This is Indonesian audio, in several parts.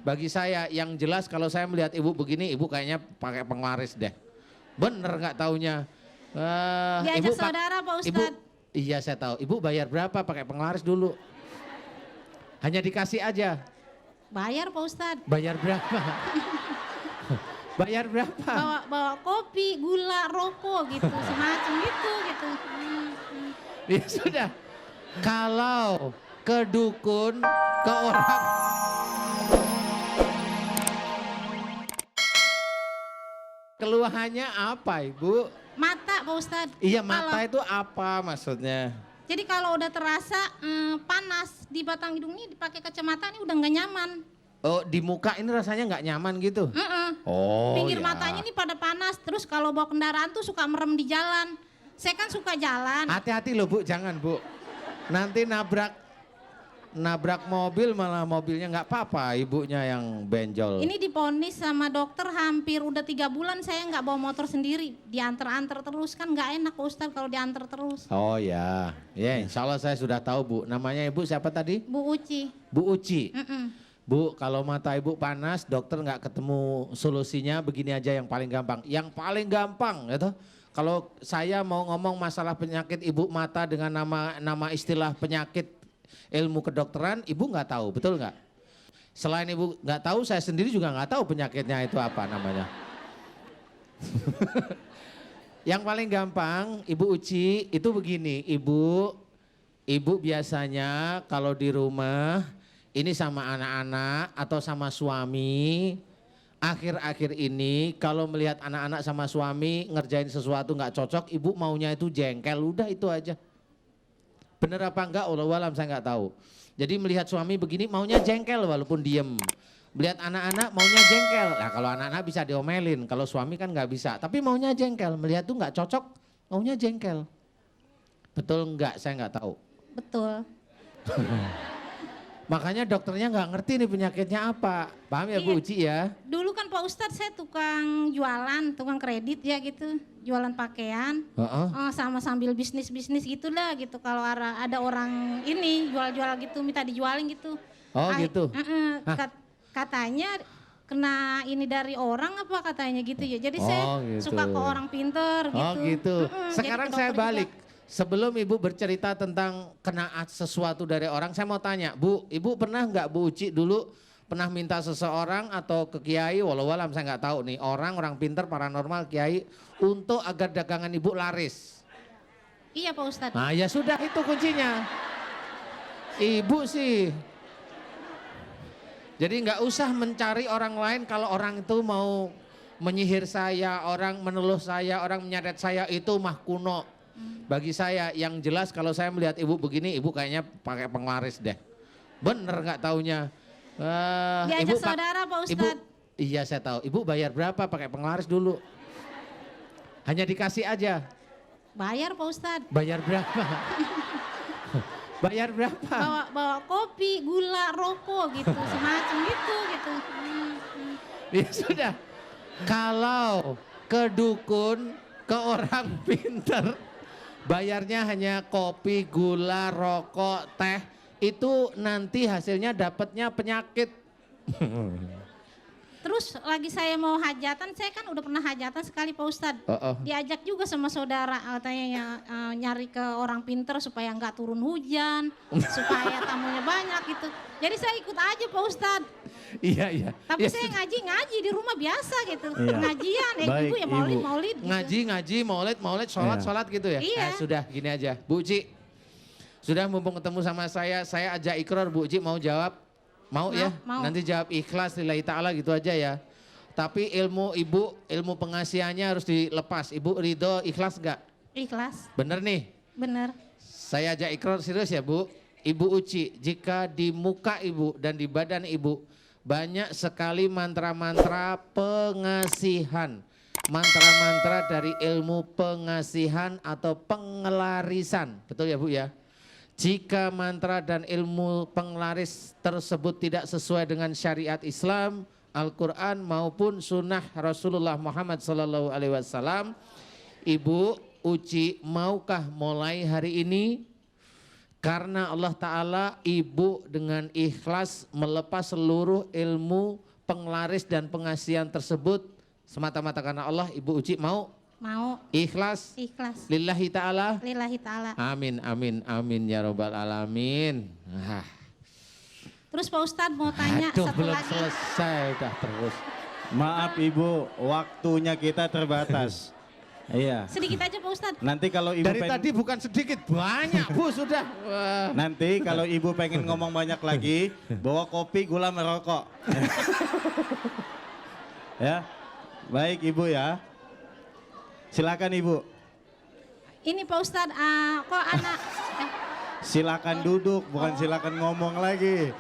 Bagi saya yang jelas kalau saya melihat ibu begini, ibu kayaknya pakai penglaris deh. Bener nggak taunya? Diajak saudara Pak Ibu, Ustadz. iya saya tahu. Ibu bayar berapa pakai penglaris dulu? Hanya dikasih aja. Bayar Pak Ustadz. Bayar berapa? Bayar berapa? Bawa kopi, gula, rokok gitu, semacam gitu. Ya sudah. Kalau ke dukun, ke orang. Keluhannya apa Ibu? Mata Pak Ustadz. Iya mata itu apa maksudnya? Jadi kalau udah terasa panas di batang hidung ini dipakai kacamata ini udah nggak nyaman. Oh di muka ini rasanya nggak nyaman gitu? Oh Pinggir ya. matanya ini pada panas, terus kalau bawa kendaraan tuh suka merem di jalan. Saya kan suka jalan. Hati-hati loh Bu, jangan Bu. Nanti nabrak mobil malah mobilnya nggak apa-apa, ibunya yang benjol. Ini diponis sama dokter hampir udah 3 bulan saya nggak bawa motor sendiri. Diantar-antar terus kan nggak enak Ustadz kalau diantar terus. Oh ya, ya insya Allah saya sudah tahu Bu. Namanya Ibu siapa tadi? Bu Uci. Bu Uci. Bu, kalau mata ibu panas, dokter nggak ketemu solusinya, begini aja yang paling gampang. Yang paling gampang, gitu. Kalau saya mau ngomong masalah penyakit ibu mata dengan nama istilah penyakit ilmu kedokteran, ibu nggak tahu, betul nggak? Selain ibu nggak tahu, saya sendiri juga nggak tahu penyakitnya itu apa namanya. Yang paling gampang, Ibu Uci itu begini, ibu biasanya kalau di rumah ini sama anak-anak atau sama suami, akhir-akhir ini kalau melihat anak-anak sama suami ngerjain sesuatu nggak cocok, ibu maunya itu jengkel, udah itu aja. Bener apa enggak, wallahualam saya nggak tahu. Jadi melihat suami begini maunya jengkel walaupun diem. Melihat anak-anak maunya jengkel. Nah kalau anak-anak bisa diomelin, kalau suami kan nggak bisa. Tapi maunya jengkel, melihat tuh nggak cocok, maunya jengkel. Betul enggak, saya nggak tahu. Betul. Makanya dokternya nggak ngerti nih penyakitnya apa. Paham ya Bu Uci ya? Dulu kan Pak Ustadz saya tukang jualan, tukang kredit ya gitu. Jualan pakaian, sama sambil bisnis-bisnis gitulah gitu. Kalau ada orang ini jual-jual gitu, minta dijualin gitu. Oh gitu? Katanya kena ini dari orang apa katanya gitu ya. Jadi saya gitu. suka ke orang pinter gitu. Oh gitu. Sekarang saya balik. Juga. Sebelum ibu bercerita tentang kena sesuatu dari orang, saya mau tanya, Bu, ibu pernah nggak Bu Uci dulu pernah minta seseorang atau ke kiai, walau-walam saya nggak tahu nih, orang pinter, paranormal, kiai, untuk agar dagangan ibu laris? Iya Pak Ustadz. Nah ya sudah itu kuncinya. Ibu sih. Jadi nggak usah mencari orang lain kalau orang itu mau menyihir saya, orang meneluh saya, orang menyadet saya, itu mah kuno. Bagi saya yang jelas kalau saya melihat ibu begini, ibu kayaknya pakai penglaris deh. Bener nggak taunya? Diajak saudara Pak Ustadz. Iya saya tahu. Ibu bayar berapa pakai penglaris dulu? Hanya dikasih aja. Bayar Pak Ustadz. Bayar berapa? Bayar berapa? Bawa kopi, gula, rokok gitu, semacam gitu. Ya sudah. Kalau ke dukun, ke orang pinter, bayarnya hanya kopi, gula, rokok, teh, itu nanti hasilnya dapatnya penyakit. Terus lagi saya mau hajatan, saya kan udah pernah hajatan sekali Pak Ustadz. Diajak juga sama saudara katanya nyari ke orang pinter supaya nggak turun hujan, supaya tamunya banyak gitu. Jadi saya ikut aja Pak Ustadz. Iya. Tapi ya, saya ngaji di rumah biasa gitu. Iya. Pengajian, ibu ya maulid gitu. Ngaji, maulid, sholat gitu ya? Iya. Sudah gini aja, Bu Uci. Sudah mumpung ketemu sama saya ajak ikrar, Bu Uci mau jawab? Mau ya? Mau. Nanti jawab ikhlas lillahi ta'ala gitu aja ya. Tapi ilmu pengasihannya harus dilepas. Ibu ridho ikhlas gak? Ikhlas. Bener nih? Bener. Saya ajak ikrar serius ya Bu. Ibu Uci, jika di muka ibu dan di badan ibu banyak sekali mantra-mantra pengasihan. Mantra-mantra dari ilmu pengasihan atau pengelarisan. Betul ya Bu ya? Jika mantra dan ilmu penglaris tersebut tidak sesuai dengan syariat Islam, Al-Quran maupun sunnah Rasulullah Muhammad SAW, Ibu Uci maukah mulai hari ini Karena Allah Ta'ala ibu dengan ikhlas melepas seluruh ilmu penglaris dan pengasihan tersebut semata-mata karena Allah, Ibu Uci mau? Mau. Ikhlas? Ikhlas. Lillahi Ta'ala? Lillahi ta'ala. Amin, amin, amin ya robbal alamin. Terus Pak Ustadz mau tanya Aduh, satu belum lagi. selesai dah terus. Maaf Ibu, waktunya kita terbatas. Iya. Sedikit aja Pak Ustadz. Nanti kalau Ibu Dari tadi bukan sedikit, banyak Bu sudah. Wah. Nanti kalau Ibu pengen ngomong banyak lagi, bawa kopi, gula, merokok. Ya. Baik Ibu ya. Silakan Ibu. Ini Pak Ustadz, kok anak... Silakan duduk, bukan silakan ngomong lagi.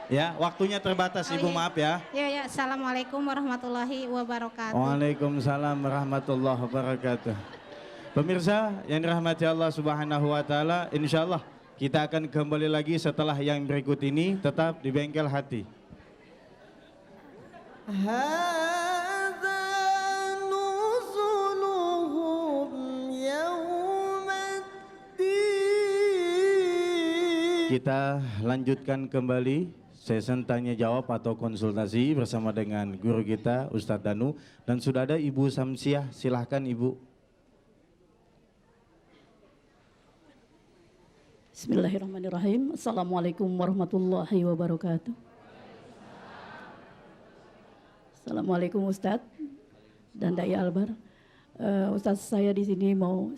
Ya, waktunya terbatas Ibu, maaf ya. Ya, Assalamualaikum warahmatullahi wabarakatuh. Waalaikumsalam warahmatullahi wabarakatuh. Pemirsa yang dirahmati Allah Subhanahu wa taala, insyaallah kita akan kembali lagi setelah yang berikut ini, tetap di Bengkel Hati. Kita lanjutkan kembali sesi tanya jawab atau konsultasi bersama dengan guru kita Ustadz Danu, dan sudah ada Ibu Samsiah, silahkan Ibu. Bismillahirrahmanirrahim. Assalamualaikum warahmatullahi wabarakatuh. Assalamualaikum Ustadz dan Dai Albar. Ustadz, saya di sini mau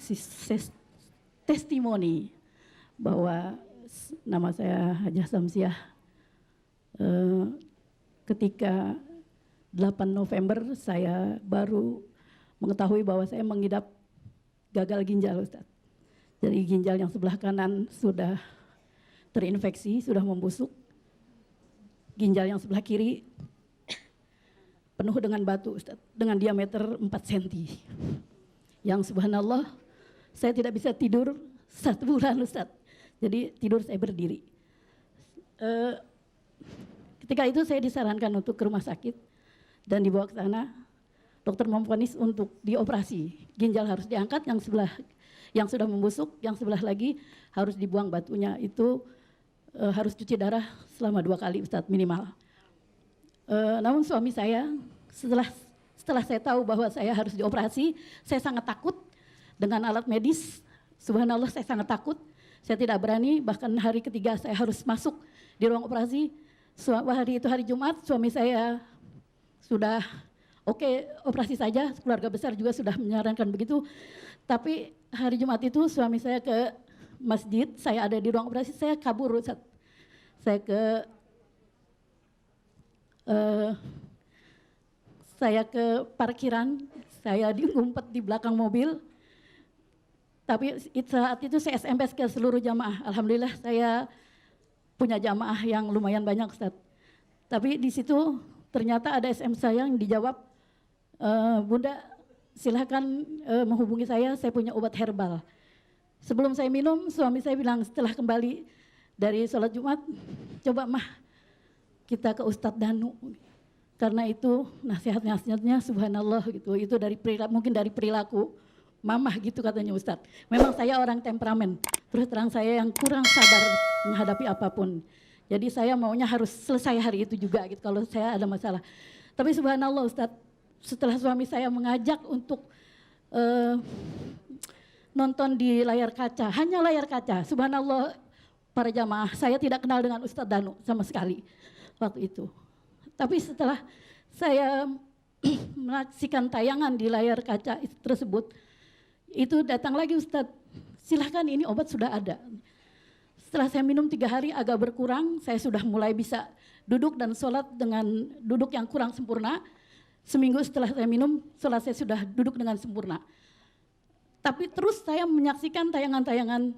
testimoni bahwa nama saya Hajah Samsiah. Ketika 8 November saya baru mengetahui bahwa saya mengidap gagal ginjal, Ustaz. Jadi ginjal yang sebelah kanan sudah terinfeksi, sudah membusuk. Ginjal yang sebelah kiri penuh dengan batu, Ustaz, dengan diameter 4 cm. Yang subhanallah saya tidak bisa tidur 1 bulan, Ustaz. Jadi tidur saya berdiri. Ketika itu saya disarankan untuk ke rumah sakit dan dibawa ke sana. Dokter memvonis untuk dioperasi. Ginjal harus diangkat, yang sebelah yang sudah membusuk, yang sebelah lagi harus dibuang batunya. Itu harus cuci darah selama 2 kali, Ustadz, minimal. Namun suami saya setelah saya tahu bahwa saya harus dioperasi, saya sangat takut dengan alat medis. Subhanallah, saya sangat takut. Saya tidak berani, bahkan hari ketiga saya harus masuk di ruang operasi. Hari itu hari Jumat, suami saya sudah oke, operasi saja, keluarga besar juga sudah menyarankan begitu. Tapi hari Jumat itu suami saya ke masjid, saya ada di ruang operasi, saya kabur. Saya ke parkiran, saya ngumpet di belakang mobil. Tapi saat itu saya SMS ke seluruh jamaah. Alhamdulillah saya punya jamaah yang lumayan banyak, Ustaz. Tapi di situ ternyata ada SMS saya yang dijawab, Bunda silahkan menghubungi saya punya obat herbal. Sebelum saya minum, suami saya bilang setelah kembali dari sholat Jumat, coba mah kita ke Ustadz Danu. Karena itu nasihat-nasihatnya subhanallah gitu, itu mungkin dari perilaku mamah gitu katanya Ustadz. Memang saya orang temperamen, terus terang saya yang kurang sabar menghadapi apapun. Jadi saya maunya harus selesai hari itu juga gitu kalau saya ada masalah. Tapi subhanallah Ustadz, setelah suami saya mengajak untuk nonton di layar kaca, hanya layar kaca, subhanallah para jamaah, saya tidak kenal dengan Ustadz Danu sama sekali waktu itu. Tapi setelah saya menyaksikan tayangan di layar kaca tersebut, itu datang lagi Ustadz, silahkan ini obat sudah ada. Setelah saya minum 3 hari agak berkurang, saya sudah mulai bisa duduk dan sholat dengan duduk yang kurang sempurna. Seminggu setelah saya minum, sholat saya sudah duduk dengan sempurna. Tapi terus saya menyaksikan tayangan-tayangan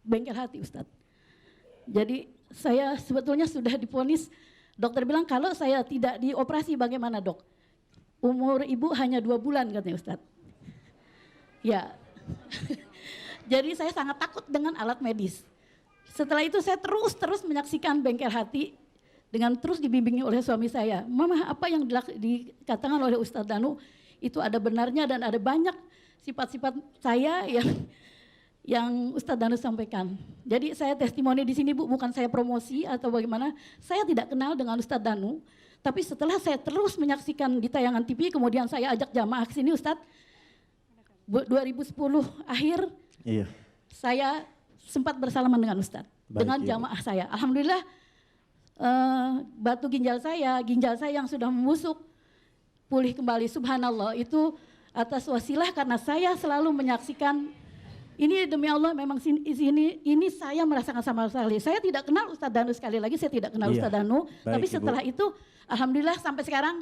Bengkel Hati Ustadz. Jadi saya sebetulnya sudah divonis, dokter bilang kalau saya tidak dioperasi bagaimana dok? Umur ibu hanya 2 bulan katanya Ustadz. Ya, jadi saya sangat takut dengan alat medis. Setelah itu saya terus menyaksikan Bengkel Hati dengan terus dibimbingi oleh suami saya. Mama, apa yang dikatakan oleh Ustadz Danu itu ada benarnya dan ada banyak sifat-sifat saya yang Ustadz Danu sampaikan. Jadi saya testimoni di sini Bu, bukan saya promosi atau bagaimana. Saya tidak kenal dengan Ustadz Danu, tapi setelah saya terus menyaksikan di tayangan TV, kemudian saya ajak jamaah ke sini Ustadz. 2010 akhir, Iya. saya sempat bersalaman dengan Ustadz, Baik, dengan Ibu. jamaah saya. Alhamdulillah batu ginjal saya yang sudah membusuk, pulih kembali. Subhanallah, itu atas wasilah karena saya selalu menyaksikan. Ini demi Allah memang ini saya merasakan sama sekali. Saya tidak kenal Ustadz Danu, sekali lagi saya tidak kenal Iya. Ustadz Danu. Baik, Tapi Ibu. setelah itu alhamdulillah sampai sekarang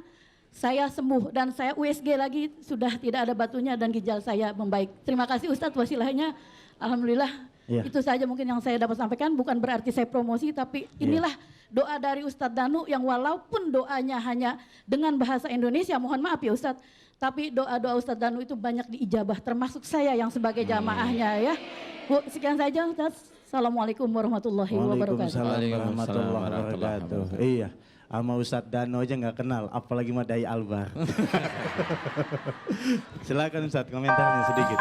saya sembuh dan saya USG lagi, sudah tidak ada batunya dan ginjal saya membaik. Terima kasih Ustadz wasilahnya. Alhamdulillah. Iya. Itu saja mungkin yang saya dapat sampaikan, bukan berarti saya promosi, tapi inilah doa dari Ustadz Danu yang walaupun doanya hanya dengan bahasa Indonesia, mohon maaf ya Ustadz, tapi doa-doa Ustadz Danu itu banyak diijabah, termasuk saya yang sebagai jamaahnya ya. Bu, sekian saja Ustadz. Assalamualaikum warahmatullahi wabarakatuh. Waalaikumsalam warahmatullahi wabarakatuh. Iya, sama Ustadz Danu aja nggak kenal, apalagi sama Dai Albar. Silakan Ustadz, komentarnya sedikit.